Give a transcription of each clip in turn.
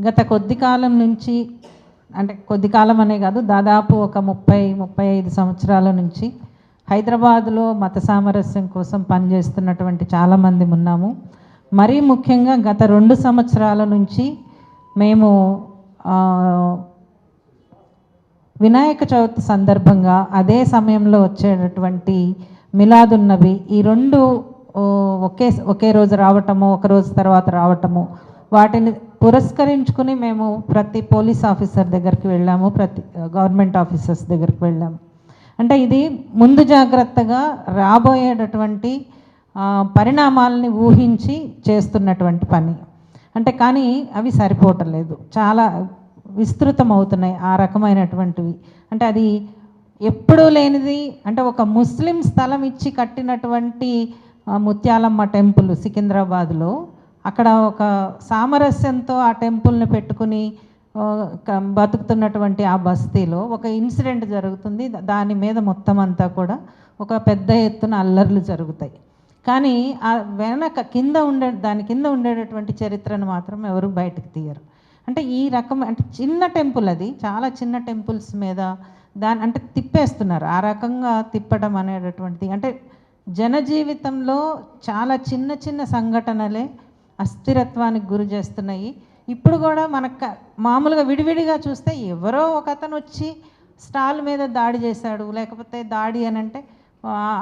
గత కొద్ది కాలం నుంచి, అంటే కొద్ది కాలం అనే కాదు, దాదాపు ఒక 30-35 సంవత్సరాల నుంచి హైదరాబాద్లో మత సామరస్యం కోసం పనిచేస్తున్నటువంటి చాలామంది ఉన్నాము. మరీ ముఖ్యంగా గత 2 సంవత్సరాల నుంచి మేము వినాయక చవితి సందర్భంగా అదే సమయంలో వచ్చేటటువంటి మిలాదున్ నబీ, ఈ రెండు ఒకే రోజు రావటము, ఒక రోజు తర్వాత రావటము, వాటిని పురస్కరించుకుని మేము ప్రతి పోలీస్ ఆఫీసర్ దగ్గరికి వెళ్ళాము, ప్రతి గవర్నమెంట్ ఆఫీసర్స్ దగ్గరికి వెళ్ళాము. అంటే ఇది ముందు జాగ్రత్తగా రాబోయేటటువంటి పరిణామాలని ఊహించి చేస్తున్నటువంటి పని. అంటే కానీ అవి సరిపోవటం లేదు, చాలా విస్తృతం అవుతున్నాయి ఆ రకమైనటువంటివి. అంటే అది ఎప్పుడూ లేనిది. అంటే ఒక ముస్లిం స్థలం ఇచ్చి కట్టినటువంటి ముత్యాలమ్మ టెంపుల్ సికింద్రాబాద్లో, అక్కడ ఒక సామరస్యంతో ఆ టెంపుల్ని పెట్టుకుని బతుకుతున్నటువంటి ఆ బస్తీలో ఒక ఇన్సిడెంట్ జరుగుతుంది. దాని మీద మొత్తం అంతా కూడా ఒక పెద్ద ఎత్తున అల్లర్లు జరుగుతాయి. కానీ ఆ వెనక దాని కింద ఉండేటటువంటి చరిత్రను మాత్రం ఎవరు బయటకు తీయరు. అంటే ఈ రకం, అంటే చిన్న టెంపుల్, అది చాలా చిన్న టెంపుల్స్ మీద అంటే తిప్పేస్తున్నారు. ఆ రకంగా తిప్పడం అనేటటువంటిది, అంటే జనజీవితంలో చాలా చిన్న చిన్న సంఘటనలే అస్థిరత్వానికి గురి చేస్తున్నాయి. ఇప్పుడు కూడా మనకు మామూలుగా విడివిడిగా చూస్తే ఎవరో ఒక అతను వచ్చి స్టాల్ మీద దాడి చేశాడు, లేకపోతే దాడి అని అంటే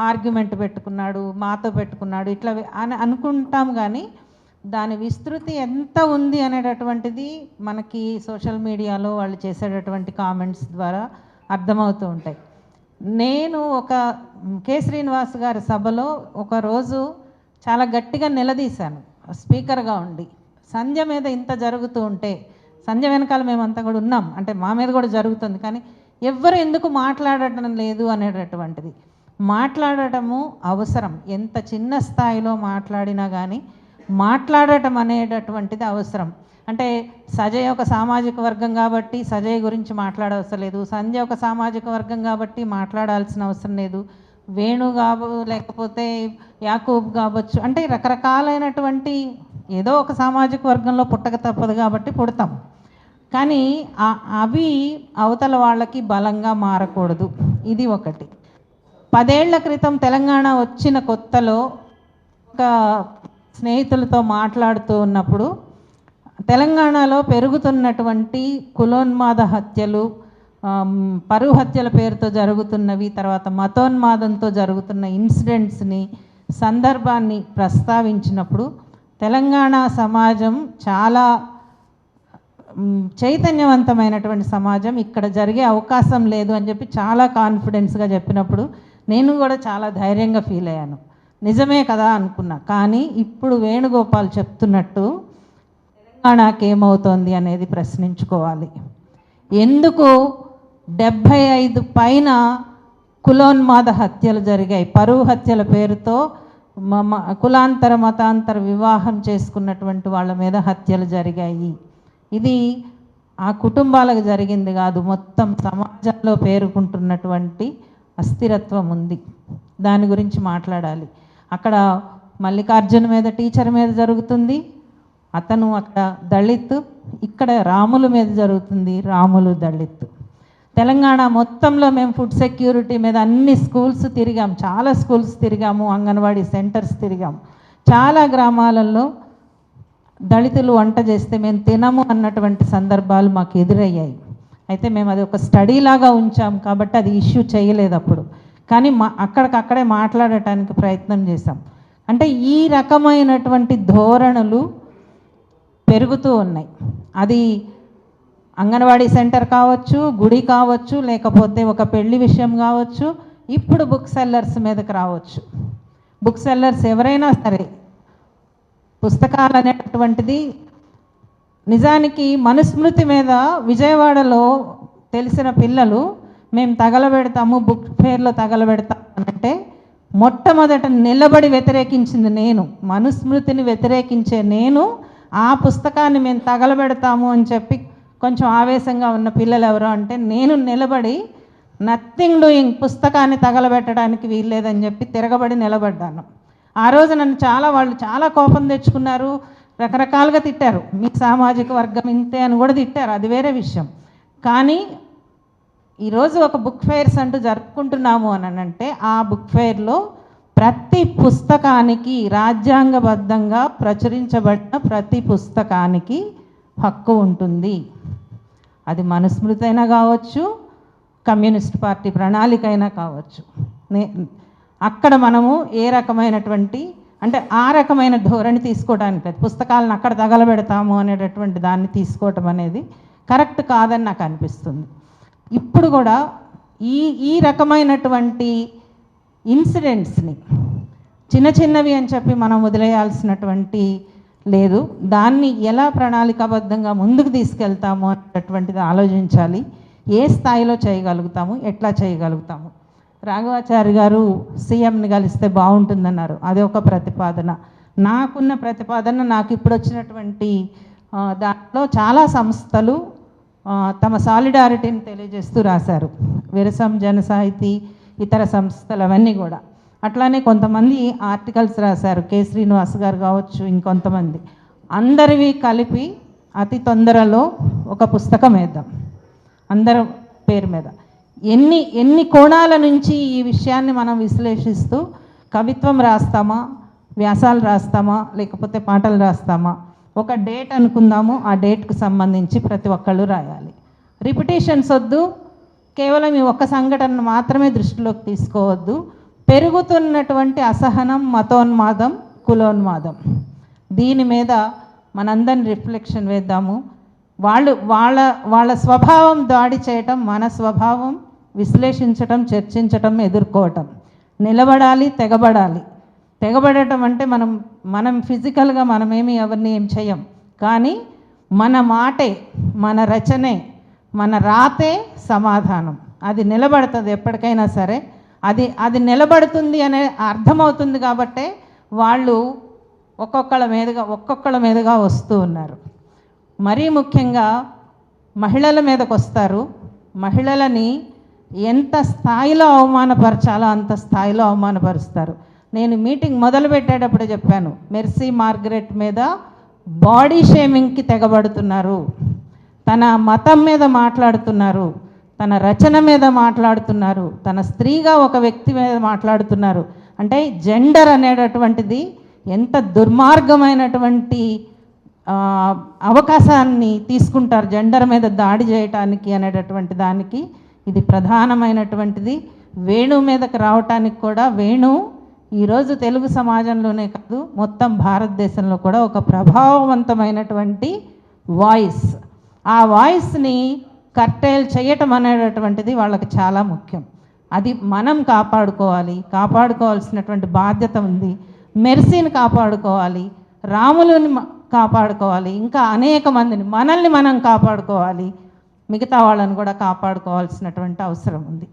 ఆర్గ్యుమెంట్ పెట్టుకున్నాడు, మాతో పెట్టుకున్నాడు, ఇట్లా అని అనుకుంటాం. కానీ దాని విస్తృతి ఎంత ఉంది అనేటటువంటిది మనకి సోషల్ మీడియాలో వాళ్ళు చేసేటటువంటి కామెంట్స్ ద్వారా అర్థమవుతూ ఉంటాయి. నేను ఒక కె శ్రీనివాస్ గారి సభలో ఒకరోజు చాలా గట్టిగా నిలదీశాను స్పీకర్గా ఉండి. సంధ్య మీద ఇంత జరుగుతూ ఉంటే, సంధ్య వెనకాల మేమంతా కూడా ఉన్నాం, అంటే మా మీద కూడా జరుగుతుంది, కానీ ఎవ్వరు ఎందుకు మాట్లాడటం లేదు అనేటటువంటిది. మాట్లాడటము అవసరం, ఎంత చిన్న స్థాయిలో మాట్లాడినా కానీ మాట్లాడటం అనేటటువంటిది అవసరం. అంటే సజయ్ ఒక సామాజిక వర్గం కాబట్టి సజయ్ గురించి మాట్లాడవసరం లేదు, సంధ్య ఒక సామాజిక వర్గం కాబట్టి మాట్లాడాల్సిన అవసరం లేదు, వేణు లేకపోతే యాకూబ్ కావచ్చు, అంటే రకరకాలైనటువంటి ఏదో ఒక సామాజిక వర్గంలో పుట్టక తప్పదు కాబట్టి పుడతాం. కానీ అవి అవతల వాళ్ళకి బలంగా మారకూడదు. ఇది ఒకటి. 10 ఏళ్ల క్రితం తెలంగాణ వచ్చిన కొత్తలో ఒక స్నేహితులతో మాట్లాడుతూ ఉన్నప్పుడు తెలంగాణలో పెరుగుతున్నటువంటి కులోన్మాద హత్యలు, పరువు హత్యల పేరుతో జరుగుతున్నవి, తర్వాత మతోన్మాదంతో జరుగుతున్న ఇన్సిడెంట్స్ని, సందర్భాన్ని ప్రస్తావించినప్పుడు తెలంగాణ సమాజం చాలా చైతన్యవంతమైనటువంటి సమాజం, ఇక్కడ జరిగే అవకాశం లేదు అని చెప్పి చాలా కాన్ఫిడెన్స్గా చెప్పినప్పుడు నేను కూడా చాలా ధైర్యంగా ఫీల్ అయ్యాను. నిజమే కదా అనుకున్నా. కానీ ఇప్పుడు వేణుగోపాల్ చెప్తున్నట్టు తెలంగాణకి ఏమవుతోంది అనేది ప్రశ్నించుకోవాలి. ఎందుకు 75 పైన కులోన్మాద హత్యలు జరిగాయి, పరువు హత్యల పేరుతో కులాంతర మతాంతర వివాహం చేసుకున్నటువంటి వాళ్ళ మీద హత్యలు జరిగాయి. ఇది ఆ కుటుంబాలకు జరిగింది కాదు, మొత్తం సమాజంలో పేరుకుంటున్నటువంటి అస్థిరత్వం ఉంది. దాని గురించి మాట్లాడాలి. అక్కడ మల్లికార్జున మీద, టీచర్ మీద జరుగుతుంది, అతను అక్కడ దళిత్, ఇక్కడ రాముల మీద జరుగుతుంది, రాములు దళిత్. తెలంగాణ మొత్తంలో మేము ఫుడ్ సెక్యూరిటీ మీద అన్ని స్కూల్స్ తిరిగాం, చాలా స్కూల్స్ తిరిగాము, అంగన్వాడీ సెంటర్స్ తిరిగాము. చాలా గ్రామాలలో దళితులు వంట చేస్తే మేము తినము అన్నటువంటి సందర్భాలు మాకు ఎదురయ్యాయి. అయితే మేము అది ఒక స్టడీ లాగా ఉంచాం కాబట్టి అది ఇష్యూ చేయలేదు అప్పుడు. కానీ అక్కడికక్కడే మాట్లాడటానికి ప్రయత్నం చేశాం. అంటే ఈ రకమైనటువంటి ధోరణులు పెరుగుతూ ఉన్నాయి. అది అంగన్వాడీ సెంటర్ కావచ్చు, గుడి కావచ్చు, లేకపోతే ఒక పెళ్లి విషయం కావచ్చు, ఇప్పుడు బుక్ సెల్లర్స్ మీదకి రావచ్చు. బుక్ సెల్లర్స్ ఎవరైనా సరే, పుస్తకాలు అనేటటువంటిది నిజానికి మనుస్మృతి మీద విజయవాడలో తెలిసిన పిల్లలు మేము తగలబెడతాము, బుక్ ఫేర్లో తగలబెడతాము అంటే మొట్టమొదట నిలబడి వ్యతిరేకించింది నేను. మనుస్మృతిని వ్యతిరేకించే నేను ఆ పుస్తకాన్ని మేము తగలబెడతాము అని చెప్పి కొంచెం ఆవేశంగా ఉన్న పిల్లలు ఎవరో అంటే నేను నిలబడి నథింగ్ డూయింగ్, పుస్తకాన్ని తగలబెట్టడానికి వీల్లేదని చెప్పి తిరగబడి నిలబడ్డాను. ఆ రోజు నన్ను వాళ్ళు చాలా కోపం తెచ్చుకున్నారు. రకరకాలుగా తిట్టారు, మీ సామాజిక వర్గం ఇంతే అని కూడా తిట్టారు, అది వేరే విషయం. కానీ ఈరోజు ఒక బుక్ ఫెయిర్స్ అంటూ జరుపుకుంటున్నాము అని అంటే ఆ బుక్ ఫెయిర్లో ప్రతి పుస్తకానికి, రాజ్యాంగబద్ధంగా ప్రచురించబడిన ప్రతి పుస్తకానికి హక్కు ఉంటుంది. అది మనుస్మృతి అయినా కావచ్చు, కమ్యూనిస్ట్ పార్టీ ప్రణాళిక అయినా కావచ్చు. అక్కడ మనము ఏ రకమైనటువంటి అంటే ఆ రకమైన ధోరణి తీసుకోవడానికి లేదు. పుస్తకాలను అక్కడ తగలబెడతాము అనేటటువంటి దాన్ని తీసుకోవటం అనేది కరెక్ట్ కాదని నాకు అనిపిస్తుంది. ఇప్పుడు కూడా ఈ ఈ రకమైనటువంటి ఇన్సిడెంట్స్ని చిన్న చిన్నవి అని చెప్పి మనం వదిలేయాల్సినటువంటి లేదు. దాన్ని ఎలా ప్రణాళికాబద్ధంగా ముందుకు తీసుకెళ్తాము అనేటటువంటిది ఆలోచించాలి. ఏ స్థాయిలో చేయగలుగుతాము, ఎట్లా చేయగలుగుతాము. రాఘవాచారి గారు సీఎంని కలిస్తే బాగుంటుందన్నారు, అది ఒక ప్రతిపాదన. నాకున్న ప్రతిపాదన, నాకు ఇప్పుడు వచ్చినటువంటి దాంట్లో చాలా సంస్థలు తమ సాలిడారిటీని తెలియజేస్తూ రాశారు. విరసం, జనసాహితీ, ఇతర సంస్థలు అవన్నీ కూడా. అట్లానే కొంతమంది ఆర్టికల్స్ రాశారు, కె శ్రీనివాస్ గారు కావచ్చు, ఇంకొంతమంది. అందరివి కలిపి అతి తొందరలో ఒక పుస్తకం వేద్దాం అందరి పేరు మీద. ఎన్ని కోణాల నుంచి ఈ విషయాన్ని మనం విశ్లేషిస్తూ కవిత్వం రాస్తామా, వ్యాసాలు రాస్తామా, లేకపోతే పాటలు రాస్తామా, ఒక డేట్ అనుకుందాము, ఆ డేట్కు సంబంధించి ప్రతి ఒక్కళ్ళు రాయాలి. రిపిటేషన్స్ వద్దు, కేవలం ఈ ఒక్క సంఘటనను మాత్రమే దృష్టిలోకి తీసుకోవద్దు. పెరుగుతున్నటువంటి అసహనం, మతోన్మాదం, కులోన్మాదం, దీని మీద మనందరిని రిఫ్లెక్షన్ వేద్దాము. వాళ్ళ స్వభావం దాడి చేయటం, మన స్వభావం విశ్లేషించటం, చర్చించటం, ఎదుర్కోవటం. నిలబడాలి, తెగబడాలి. తెగబడటం అంటే మనం ఫిజికల్గా మనమేమి ఎవరిని ఏం చేయం, కానీ మన మాటే, మన రచనే, మన రాతే సమాధానం. అది నిలబడుతుంది ఎప్పటికైనా సరే. అది నిలబడుతుంది అనే అర్థమవుతుంది కాబట్టే వాళ్ళు ఒక్కొక్కళ్ళ మీదుగా వస్తూ ఉన్నారు. మరీ ముఖ్యంగా మహిళల మీదకు వస్తారు. మహిళలని ఎంత స్థాయిలో అవమానపరచాలో అంత స్థాయిలో అవమానపరుస్తారు. నేను మీటింగ్ మొదలుపెట్టేటప్పుడు చెప్పాను, మెర్సీ మార్గరెట్ మీద బాడీ షేమింగ్కి తెగబడుతున్నారు, తన మతం మీద మాట్లాడుతున్నారు, తన రచన మీద మాట్లాడుతున్నారు, తన స్త్రీగా ఒక వ్యక్తి మీద మాట్లాడుతున్నారు. అంటే జెండర్ అనేటటువంటిది ఎంత దుర్మార్గమైనటువంటి అవకాశాన్ని తీసుకుంటారు జెండర్ మీద దాడి చేయటానికి అనేటటువంటి దానికి ఇది ప్రధానమైనటువంటిది. వేణు మీదకి రావటానికి కూడా, వేణు ఈరోజు తెలుగు సమాజంలోనే కాదు మొత్తం భారతదేశంలో కూడా ఒక ప్రభావవంతమైనటువంటి వాయిస్. ఆ వాయిస్ని కర్టైల్ చేయటం అనేటటువంటిది వాళ్ళకి చాలా ముఖ్యం. అది మనం కాపాడుకోవాల్సినటువంటి బాధ్యత ఉంది. మెర్సీని కాపాడుకోవాలి, రాములుని కాపాడుకోవాలి, ఇంకా అనేక మందిని, మనల్ని మనం కాపాడుకోవాలి, మిగతా వాళ్ళని కూడా కాపాడుకోవాల్సినటువంటి అవసరం ఉంది.